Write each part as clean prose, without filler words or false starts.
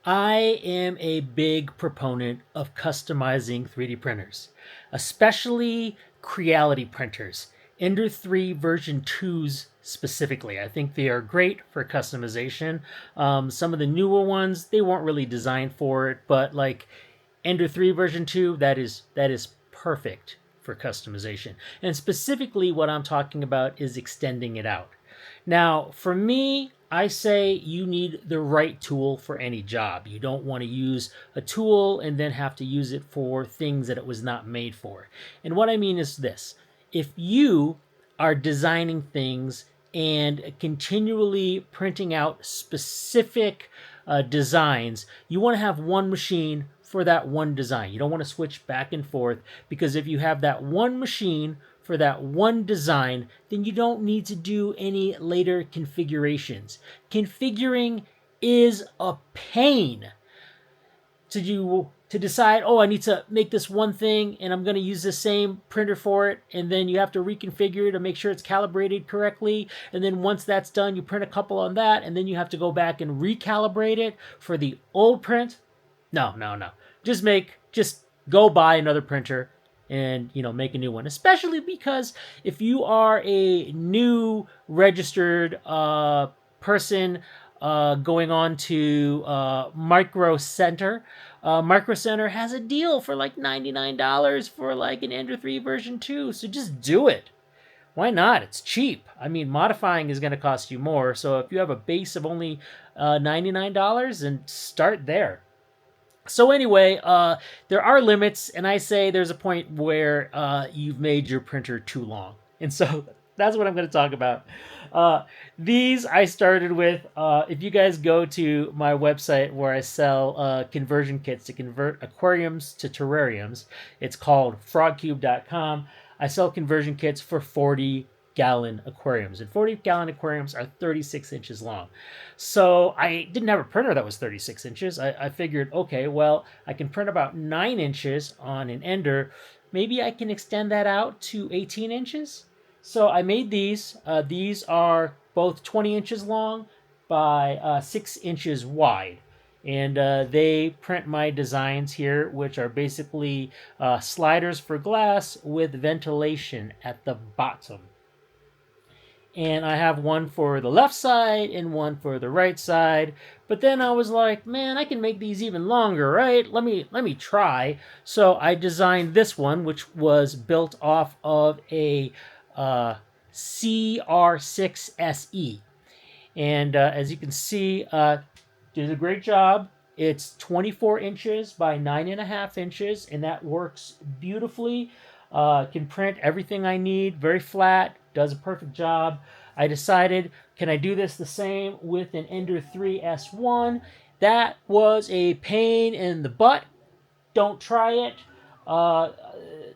I am a big proponent of customizing 3D printers, especially Creality printers. Ender 3 version 2s specifically. I think they are great for customization. Some of the newer ones, they weren't really designed for it, but like Ender 3 version 2, that is perfect for customization. And specifically what I'm talking about is extending it out. Now, for me, I say you need the right tool for any job. You don't want to use a tool and then have to use it for things that it was not made for. And what I mean is this: if you are designing things and continually printing out specific designs, you want to have one machine for that one design. You don't want to switch back and forth, because if you have that one machine for that one design, then you don't need to do any later configurations. Configuring is a pain to decide, oh, I need to make this one thing and I'm going to use the same printer for it, and then you have to reconfigure to make sure it's calibrated correctly, and then once that's done you print a couple on that, and then you have to go back and recalibrate it for the old print. No, no, no. Just go buy another printer and make a new one, especially because if you are a new registered person going on to Micro Center. Micro Center has a deal for like $99 for like an Ender 3 version 2, so just do it. Why not? It's cheap. I mean, modifying is going to cost you more, so if you have a base of only $99, then start there. So anyway, there are limits, and I say there's a point where you've made your printer too long. And so that's what I'm going to talk about. These I started with. If you guys go to my website where I sell conversion kits to convert aquariums to terrariums, it's called frogcube.com. I sell conversion kits for 40-gallon aquariums, and 40-gallon aquariums are 36 inches long. So I didn't have a printer that was 36 inches. I figured, okay, well, I can print about 9 inches on an Ender. Maybe I can extend that out to 18 inches. So I made these. These are both 20 inches long by 6 inches wide. And they print my designs here, which are basically sliders for glass with ventilation at the bottom. And I have one for the left side and one for the right side. But then I was like, man, I can make these even longer, right? Let me try. So I designed this one, which was built off of a CR6SE. And as you can see, did a great job. It's 24 inches by 9.5 inches, and that works beautifully. Can print everything I need, very flat, does a perfect job. I decided, can I do this the same with an Ender 3 S1? That was a pain in the butt. Don't try it.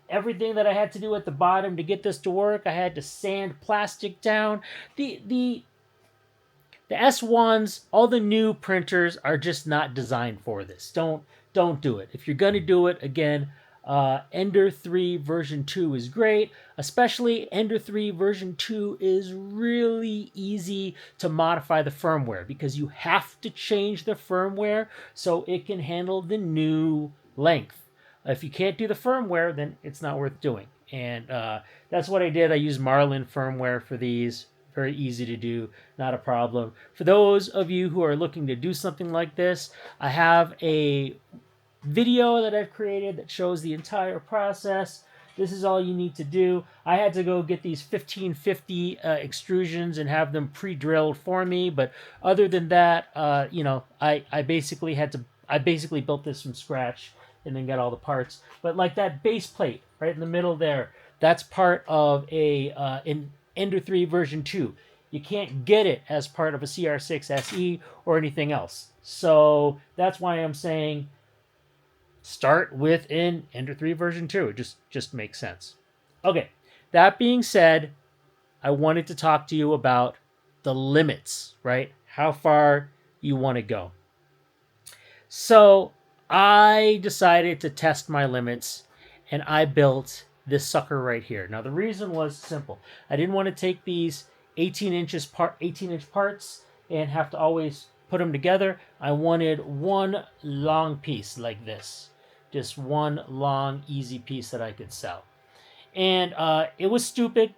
Everything that I had to do at the bottom to get this to work, I had to sand plastic down. The S1s, all the new printers are just not designed for this. Don't do it. If you're gonna do it, again, Ender 3 version 2 is great. Especially Ender 3 version 2 is really easy to modify the firmware, because you have to change the firmware so it can handle the new length. If you can't do the firmware, then it's not worth doing. And that's what I did. I used Marlin firmware for these. Very easy to do, not a problem. For those of you who are looking to do something like this, I have a video that I've created that shows the entire process. This is all you need to do. I had to go get these 1550 extrusions and have them pre-drilled for me, but other than that, I basically built this from scratch and then got all the parts. But like that base plate right in the middle there, that's part of an Ender 3 version 2. You can't get it as part of a CR6 SE or anything else. So that's why I'm saying start with an Ender 3 version 2. It just makes sense. Okay, that being said, I wanted to talk to you about the limits, right? How far you want to go. So I decided to test my limits, and I built this sucker right here. Now the reason was simple. I didn't want to take these 18 inch parts and have to always put them together, I wanted one long piece like this. Just one long, easy piece that I could sell. And it was stupid.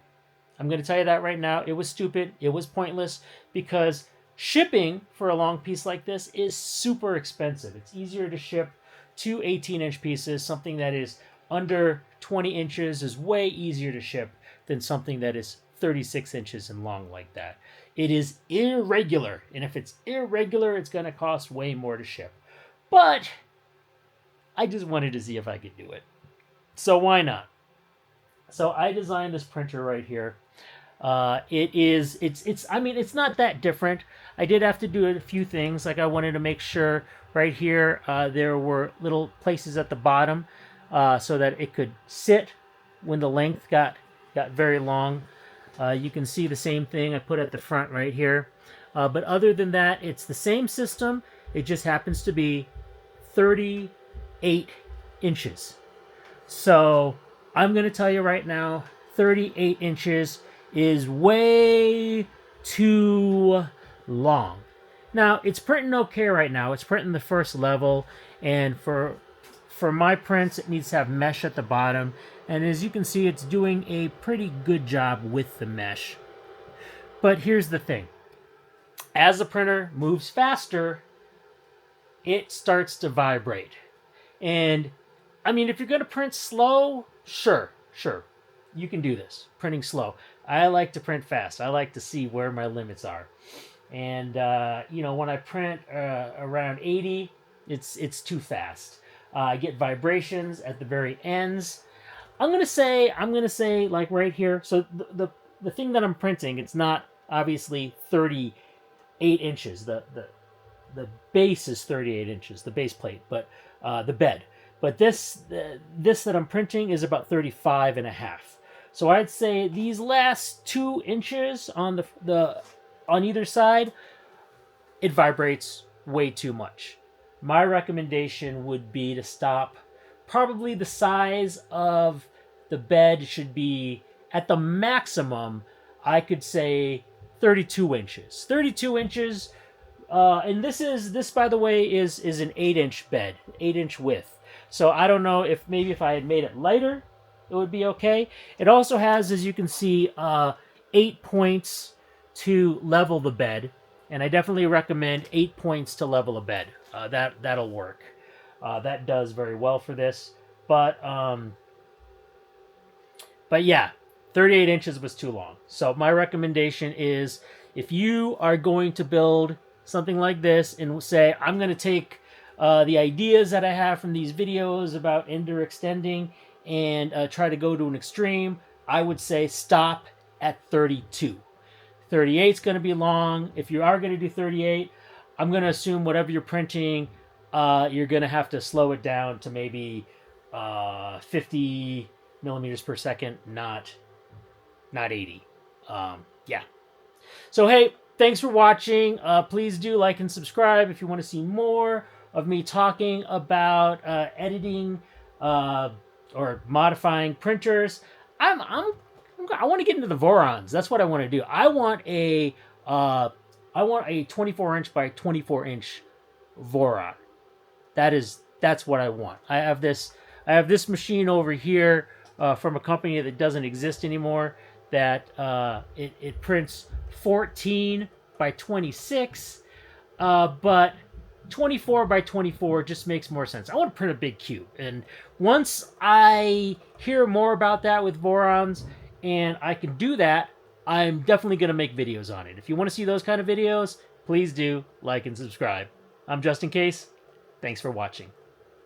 I'm going to tell you that right now. It was stupid. It was pointless because shipping for a long piece like this is super expensive. It's easier to ship two 18-inch pieces. Something that is under 20 inches is way easier to ship than something that is 36 inches and long like that. It is irregular, and if it's irregular, it's going to cost way more to ship. But I just wanted to see if I could do it. So why not? So I designed this printer right here. It's not that different. I did have to do a few things. Like I wanted to make sure right here there were little places at the bottom so that it could sit when the length got very long. You can see the same thing I put at the front right here. But other than that, it's the same system. It just happens to be 38 inches. So I'm going to tell you right now, 38 inches is way too long. Now, it's printing okay right now. It's printing the first level, and for my prints, it needs to have mesh at the bottom. And as you can see, it's doing a pretty good job with the mesh. But here's the thing. As the printer moves faster, it starts to vibrate. And, I mean, if you're going to print slow, sure, you can do this, printing slow. I like to print fast. I like to see where my limits are. And, when I print around 80, it's too fast. I get vibrations at the very ends. I'm gonna say like right here. So the thing that I'm printing, it's not obviously 38 inches. The base is 38 inches, the base plate, but the bed. But this that I'm printing is about 35 and a half. So I'd say these last 2 inches on on either side, it vibrates way too much. My recommendation would be to stop. Probably the size of the bed should be, at the maximum, I could say 32 inches. 32 inches, and this by the way is an 8-inch bed, 8-inch width. So I don't know if I had made it lighter, it would be okay. It also has, as you can see, 8 points to level the bed, and I definitely recommend 8 points to level a bed. That'll work. That does very well for this. But yeah, 38 inches was too long. So my recommendation is, if you are going to build something like this and say, I'm going to take the ideas that I have from these videos about ender extending and try to go to an extreme, I would say stop at 32. 38 is going to be long. If you are going to do 38, I'm going to assume whatever you're printing, you're going to have to slow it down to maybe 50 millimeters per second, not 80. Yeah. So, hey, thanks for watching. Please do like and subscribe if you want to see more of me talking about editing or modifying printers. I want to get into the Vorons. That's what I want to do. I want a 24-inch by 24-inch Voron. That's what I want. I have this machine over here from a company that doesn't exist anymore. That it prints 14 by 26, but 24 by 24 just makes more sense. I want to print a big cube, and once I hear more about that with Vorons and I can do that, I'm definitely going to make videos on it. If you want to see those kind of videos, please do like and subscribe. I'm Just In Case. Thanks for watching.